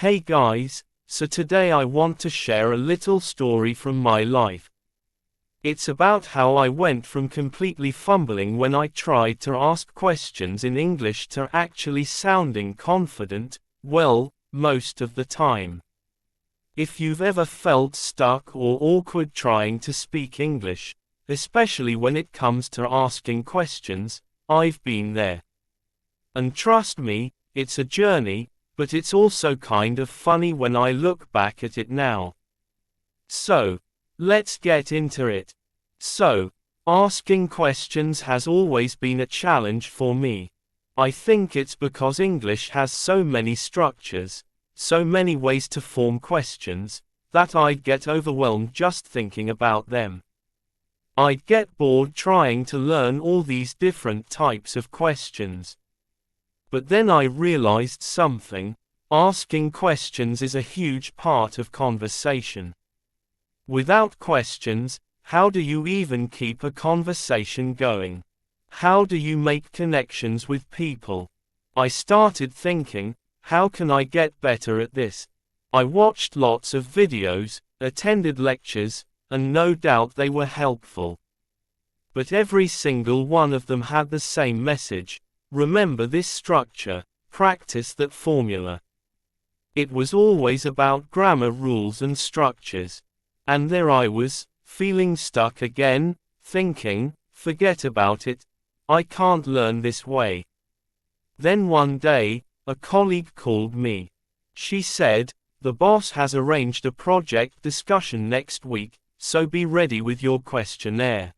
Hey guys, so today I want to share a little story from my life. It's about how I went from completely fumbling when I tried to ask questions in English to actually sounding confident, well, most of the time. If you've ever felt stuck or awkward trying to speak English, especially when it comes to asking questions, I've been there. And trust me, it's a journey, but it's also kind of funny when I look back at it now. So, let's get into it. So, asking questions has always been a challenge for me. I think it's because English has so many structures, so many ways to form questions, that I'd get overwhelmed just thinking about them. I'd get bored trying to learn all these different types of questions. But then I realized something: asking questions is a huge part of conversation. Without questions, how do you even keep a conversation going? How do you make connections with people? I started thinking, how can I get better at this? I watched lots of videos, attended lectures, and no doubt they were helpful. But every single one of them had the same message: remember this structure, practice that formula. It was always about grammar rules and structures. And there I was, feeling stuck again, thinking, forget about it, I can't learn this way. Then one day, a colleague called me. She said, the boss has arranged a project discussion next week, so be ready with your questionnaire.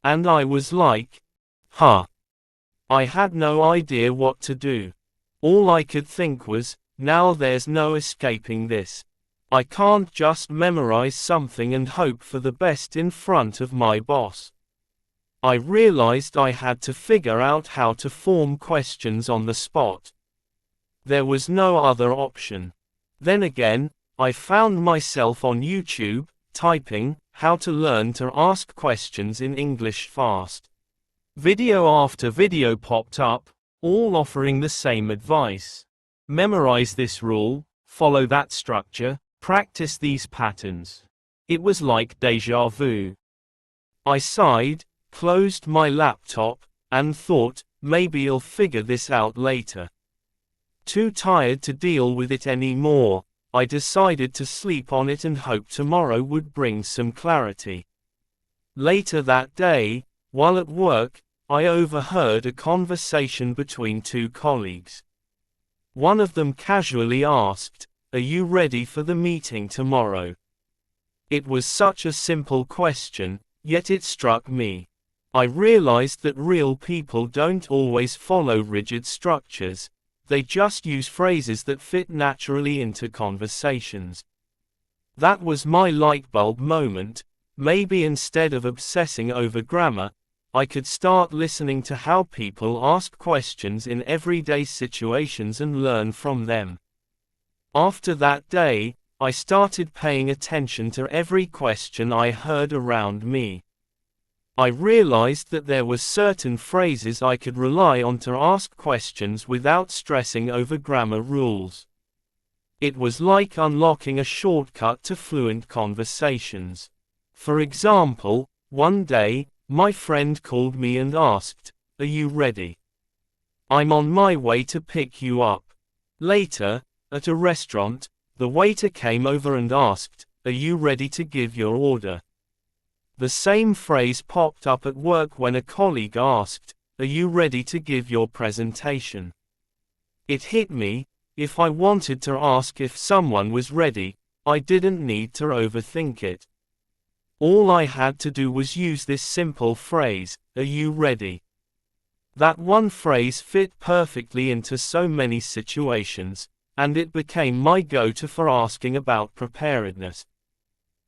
And I was like, huh. I had no idea what to do. All I could think was, now there's no escaping this. I can't just memorize something and hope for the best in front of my boss. I realized I had to figure out how to form questions on the spot. There was no other option. Then again, I found myself on YouTube, typing, how to learn to ask questions in English fast. Video after video popped up, all offering the same advice. Memorize this rule, follow that structure, practice these patterns. It was like déjà vu. I sighed, closed my laptop, and thought, maybe I'll figure this out later. Too tired to deal with it anymore, I decided to sleep on it and hope tomorrow would bring some clarity. Later that day, while at work, I overheard a conversation between two colleagues. One of them casually asked, "Are you ready for the meeting tomorrow?" It was such a simple question, yet it struck me. I realized that real people don't always follow rigid structures, they just use phrases that fit naturally into conversations. That was my lightbulb moment. Maybe instead of obsessing over grammar, I could start listening to how people ask questions in everyday situations and learn from them. After that day, I started paying attention to every question I heard around me. I realized that there were certain phrases I could rely on to ask questions without stressing over grammar rules. It was like unlocking a shortcut to fluent conversations. For example, one day, my friend called me and asked, "Are you ready? I'm on my way to pick you up." Later, at a restaurant, the waiter came over and asked, "Are you ready to give your order?" The same phrase popped up at work when a colleague asked, "Are you ready to give your presentation?" It hit me: if I wanted to ask if someone was ready, I didn't need to overthink it. All I had to do was use this simple phrase, "Are you ready?" That one phrase fit perfectly into so many situations, and it became my go-to for asking about preparedness.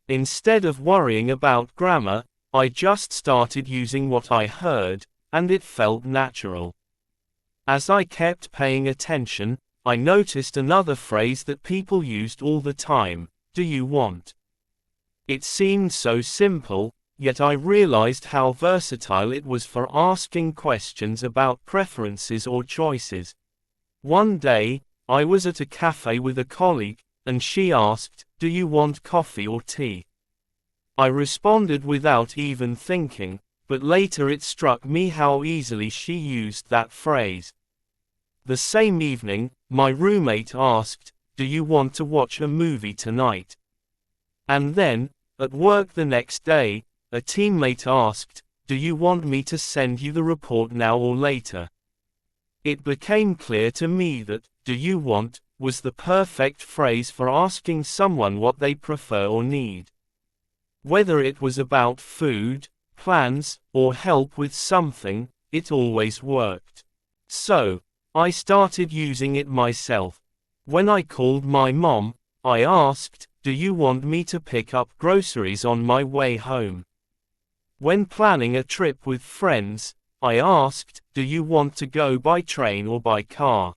Instead of worrying about grammar, I just started using what I heard, and it felt natural. As I kept paying attention, I noticed another phrase that people used all the time: "Do you want?" It seemed so simple, yet I realized how versatile it was for asking questions about preferences or choices. One day, I was at a cafe with a colleague, and she asked, "Do you want coffee or tea?" I responded without even thinking, but later it struck me how easily she used that phrase. The same evening, my roommate asked, "Do you want to watch a movie tonight?" And then, at work the next day, a teammate asked, "Do you want me to send you the report now or later?" It became clear to me that, "do you want," was the perfect phrase for asking someone what they prefer or need. Whether it was about food, plans, or help with something, it always worked. So, I started using it myself. When I called my mom, I asked, "Do you want me to pick up groceries on my way home?" When planning a trip with friends, I asked, "Do you want to go by train or by car?"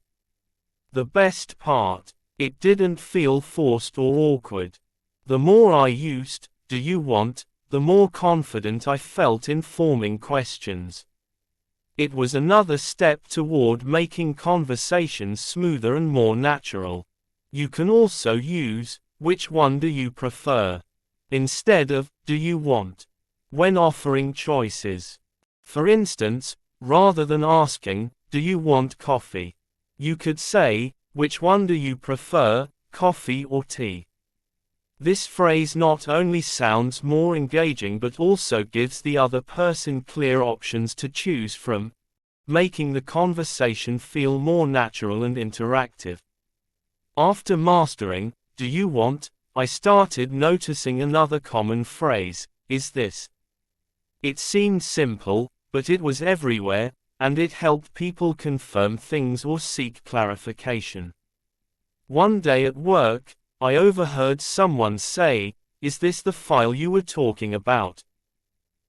The best part, it didn't feel forced or awkward. The more I used, "Do you want," the more confident I felt in forming questions. It was another step toward making conversations smoother and more natural. You can also use, "Which one do you prefer?" instead of, "Do you want?" when offering choices. For instance, rather than asking, "Do you want coffee?" you could say, "Which one do you prefer, coffee or tea?" This phrase not only sounds more engaging but also gives the other person clear options to choose from, making the conversation feel more natural and interactive. After mastering, "Do you want?" I started noticing another common phrase, "Is this?" It seemed simple, but it was everywhere, and it helped people confirm things or seek clarification. One day at work, I overheard someone say, "Is this the file you were talking about?"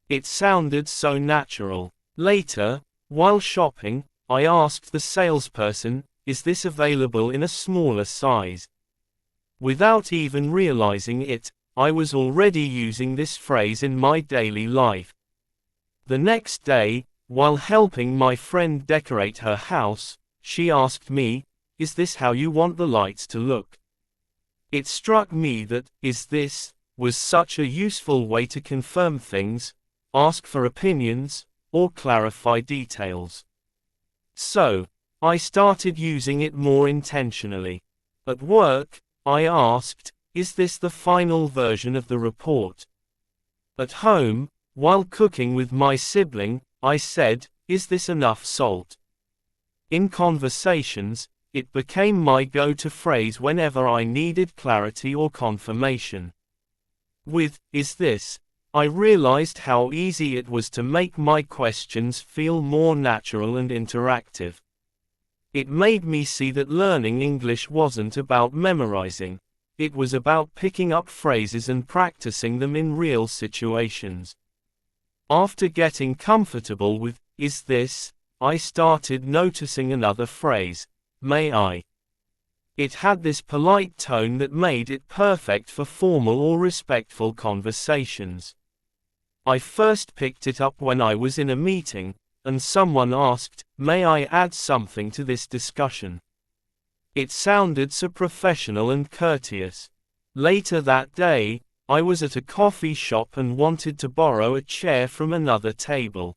It sounded so natural. Later, while shopping, I asked the salesperson, "Is this available in a smaller size?" Without even realizing it, I was already using this phrase in my daily life. The next day, while helping my friend decorate her house, she asked me, "Is this how you want the lights to look?" It struck me that, "is this," was such a useful way to confirm things, ask for opinions, or clarify details. So, I started using it more intentionally. At work, I asked, "Is this the final version of the report?" At home, while cooking with my sibling, I said, "Is this enough salt?" In conversations, it became my go-to phrase whenever I needed clarity or confirmation. With "is this," I realized how easy it was to make my questions feel more natural and interactive. It made me see that learning English wasn't about memorizing. It was about picking up phrases and practicing them in real situations. After getting comfortable with "is this," I started noticing another phrase, "may I?" It had this polite tone that made it perfect for formal or respectful conversations. I first picked it up when I was in a meeting, and someone asked, "May I add something to this discussion?" It sounded so professional and courteous. Later that day, I was at a coffee shop and wanted to borrow a chair from another table.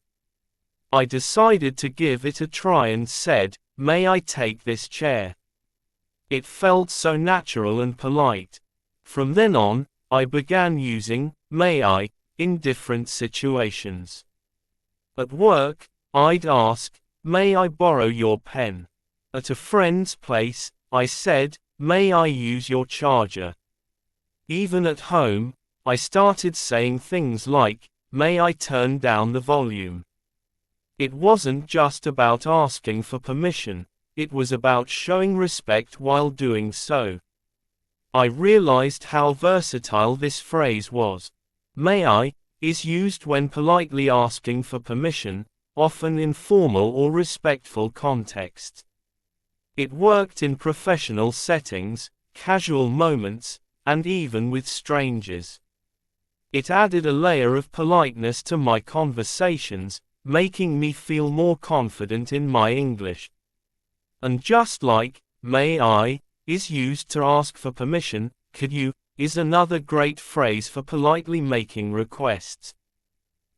I decided to give it a try and said, "May I take this chair?" It felt so natural and polite. From then on, I began using "may I" in different situations. At work, I'd ask, "May I borrow your pen?" At a friend's place, I said, "May I use your charger?" Even at home, I started saying things like, "May I turn down the volume?" It wasn't just about asking for permission, it was about showing respect while doing so. I realized how versatile this phrase was. "May I" is used when politely asking for permission, often in formal or respectful contexts. It worked in professional settings, casual moments, and even with strangers. It added a layer of politeness to my conversations, making me feel more confident in my English. And just like may I, is used to ask for permission. Could you, is another great phrase for politely making requests.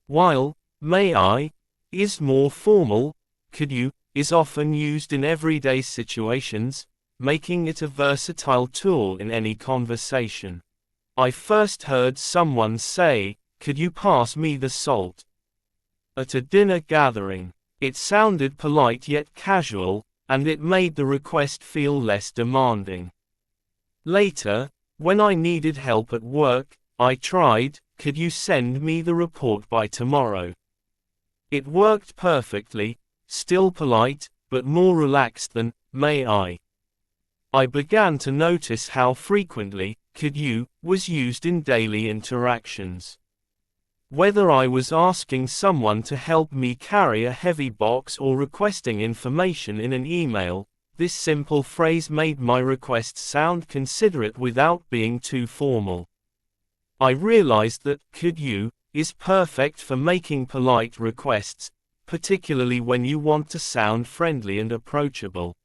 While, may I, is more formal, could you, is often used in everyday situations, making it a versatile tool in any conversation. I first heard someone say, "Could you pass me the salt?" at a dinner gathering. It sounded polite yet casual, and it made the request feel less demanding. Later, when I needed help at work, I tried, "Could you send me the report by tomorrow?" It worked perfectly, still polite, but more relaxed than, "May I?" I began to notice how frequently, "could you," was used in daily interactions. Whether I was asking someone to help me carry a heavy box or requesting information in an email, this simple phrase made my request sound considerate without being too formal. I realized that "could you" is perfect for making polite requests, particularly when you want to sound friendly and approachable.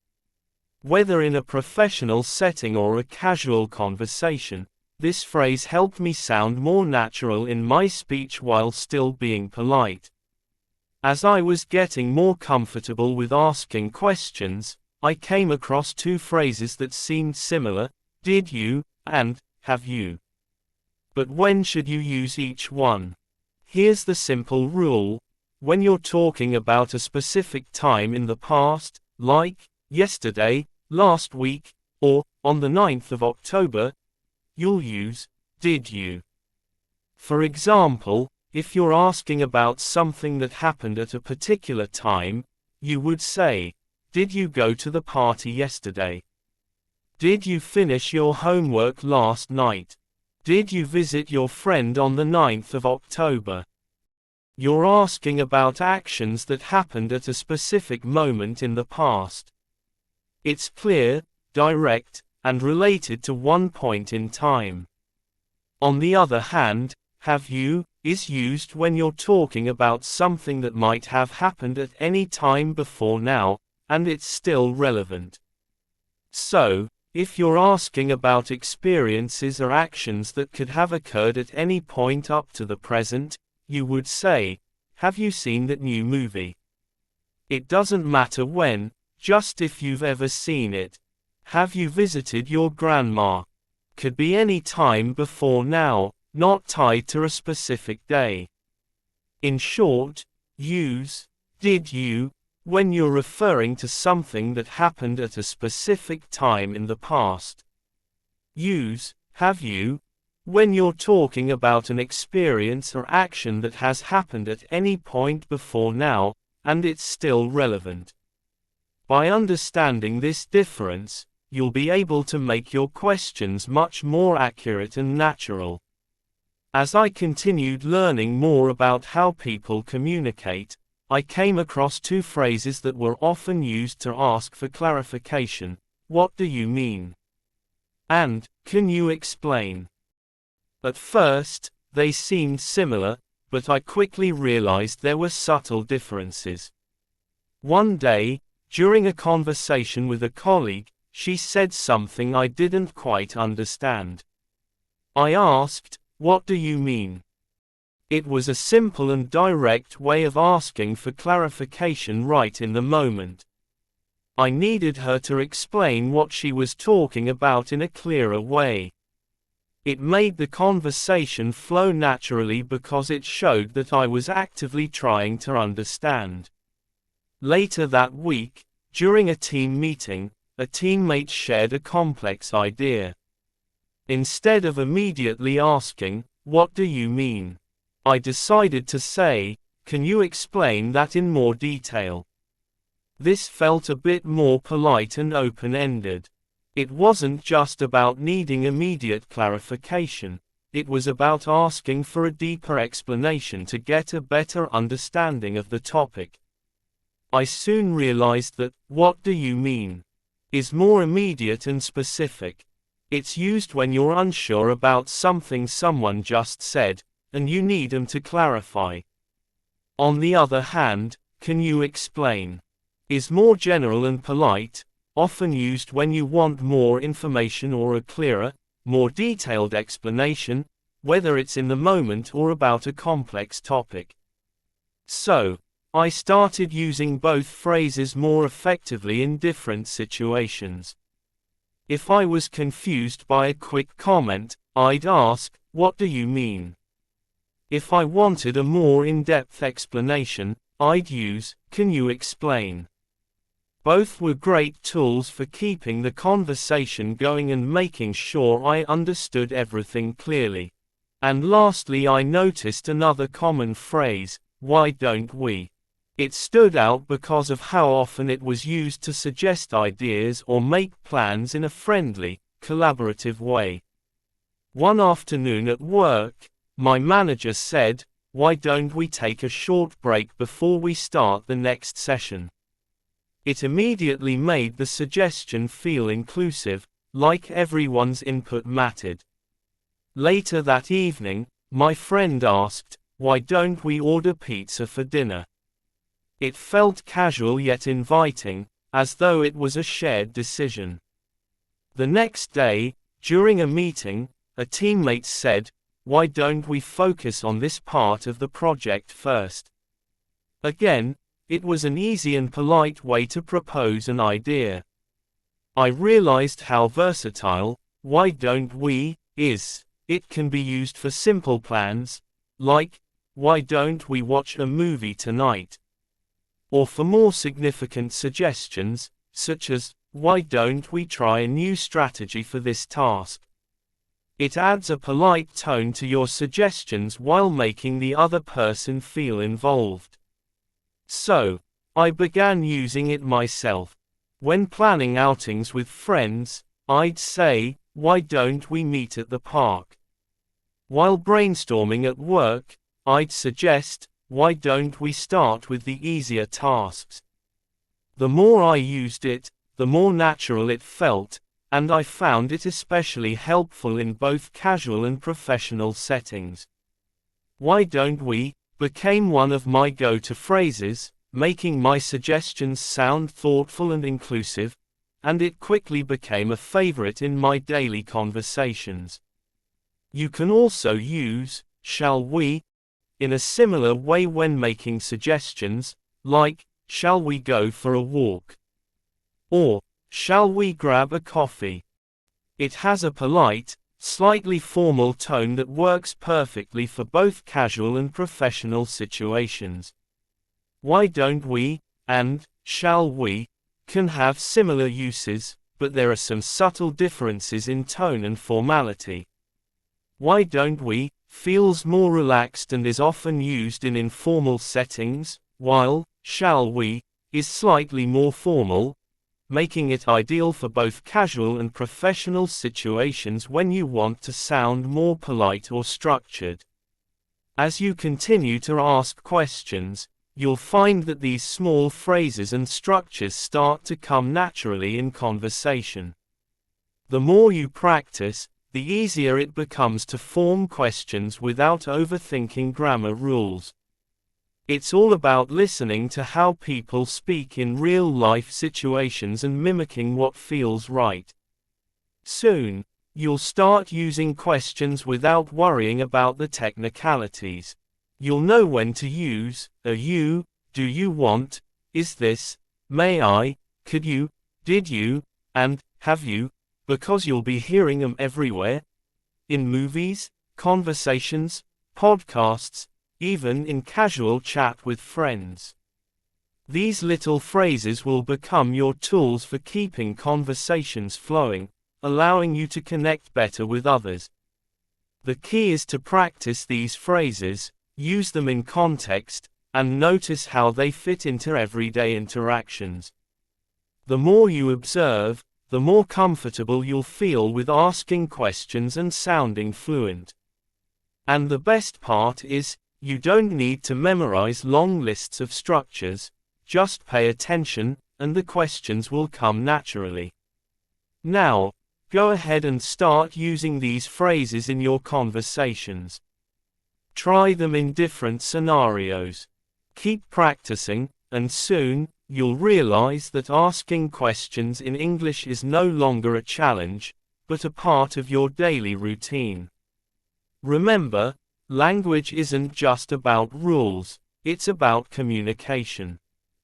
Whether in a professional setting or a casual conversation, this phrase helped me sound more natural in my speech while still being polite. As I was getting more comfortable with asking questions, I came across two phrases that seemed similar: "did you" and "have you." But when should you use each one? Here's the simple rule. When you're talking about a specific time in the past, like yesterday, last week, or on the 9th of October, you'll use "did you." For example, if you're asking about something that happened at a particular time, you would say, "Did you go to the party yesterday? Did you finish your homework last night? Did you visit your friend on the 9th of October?" You're asking about actions that happened at a specific moment in the past. It's clear, direct, and related to one point in time. On the other hand, "have you" is used when you're talking about something that might have happened at any time before now, and it's still relevant. So, if you're asking about experiences or actions that could have occurred at any point up to the present, you would say, "Have you seen that new movie?" It doesn't matter when, just if you've ever seen it. "Have you visited your grandma?" could be any time before now, not tied to a specific day. In short, use "did you" when you're referring to something that happened at a specific time in the past. Use "have you" when you're talking about an experience or action that has happened at any point before now, and it's still relevant. By understanding this difference, you'll be able to make your questions much more accurate and natural. As I continued learning more about how people communicate, I came across two phrases that were often used to ask for clarification: "What do you mean?" and "Can you explain?" At first, they seemed similar, but I quickly realized there were subtle differences. One day, during a conversation with a colleague, she said something I didn't quite understand. I asked, "What do you mean?" It was a simple and direct way of asking for clarification right in the moment. I needed her to explain what she was talking about in a clearer way. It made the conversation flow naturally because it showed that I was actively trying to understand. Later that week, during a team meeting, a teammate shared a complex idea. Instead of immediately asking, "What do you mean?" I decided to say, "Can you explain that in more detail?" This felt a bit more polite and open-ended. It wasn't just about needing immediate clarification, it was about asking for a deeper explanation to get a better understanding of the topic. I soon realized that, "What do you mean?" is more immediate and specific. It's used when you're unsure about something someone just said, and you need them to clarify. On the other hand, "Can you explain?" is more general and polite, often used when you want more information or a clearer, more detailed explanation, whether it's in the moment or about a complex topic. So, I started using both phrases more effectively in different situations. If I was confused by a quick comment, I'd ask, "What do you mean?" If I wanted a more in-depth explanation, I'd use, "Can you explain?" Both were great tools for keeping the conversation going and making sure I understood everything clearly. And lastly, I noticed another common phrase, "Why don't we?" It stood out because of how often it was used to suggest ideas or make plans in a friendly, collaborative way. One afternoon at work, my manager said, "Why don't we take a short break before we start the next session?" It immediately made the suggestion feel inclusive, like everyone's input mattered. Later that evening, my friend asked, "Why don't we order pizza for dinner?" It felt casual yet inviting, as though it was a shared decision. The next day, during a meeting, a teammate said, "Why don't we focus on this part of the project first?" Again, it was an easy and polite way to propose an idea. I realized how versatile, "Why don't we?" is. It can be used for simple plans, like, "Why don't we watch a movie tonight?" Or for more significant suggestions, such as, "Why don't we try a new strategy for this task?" It adds a polite tone to your suggestions while making the other person feel involved. So, I began using it myself. When planning outings with friends, I'd say, "Why don't we meet at the park?" While brainstorming at work, I'd suggest, "Why don't we start with the easier tasks?" The more I used it, the more natural it felt, and I found it especially helpful in both casual and professional settings. "Why don't we?" became one of my go-to phrases, making my suggestions sound thoughtful and inclusive, and it quickly became a favorite in my daily conversations. You can also use, "Shall we?" in a similar way when making suggestions, like, "Shall we go for a walk?" or "Shall we grab a coffee?" It has a polite, slightly formal tone that works perfectly for both casual and professional situations. "Why don't we?" and "Shall we?" can have similar uses, but there are some subtle differences in tone and formality. "Why don't we?" feels more relaxed and is often used in informal settings, while "Shall we?" is slightly more formal, making it ideal for both casual and professional situations when you want to sound more polite or structured. As you continue to ask questions, you'll find that these small phrases and structures start to come naturally in conversation. The more you practice, the easier it becomes to form questions without overthinking grammar rules. It's all about listening to how people speak in real-life situations and mimicking what feels right. Soon, you'll start using questions without worrying about the technicalities. You'll know when to use, "Are you?" "Do you want?" "Is this?" "May I?" "Could you?" "Did you?" and "Have you?" because you'll be hearing them everywhere. In movies, conversations, podcasts, even in casual chat with friends. These little phrases will become your tools for keeping conversations flowing, allowing you to connect better with others. The key is to practice these phrases, use them in context, and notice how they fit into everyday interactions. The more you observe, the more comfortable you'll feel with asking questions and sounding fluent. And the best part is, you don't need to memorize long lists of structures, just pay attention, and the questions will come naturally. Now, go ahead and start using these phrases in your conversations. Try them in different scenarios. Keep practicing, and soon, you'll realize that asking questions in English is no longer a challenge, but a part of your daily routine. Remember, language isn't just about rules, it's about communication.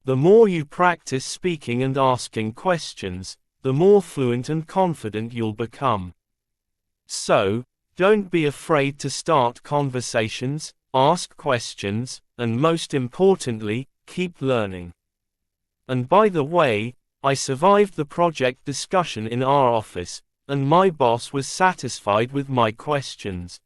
The more you practice speaking and asking questions, the more fluent and confident you'll become. So, don't be afraid to start conversations, ask questions, and most importantly, keep learning. And by the way, I survived the project discussion in our office, and my boss was satisfied with my questions.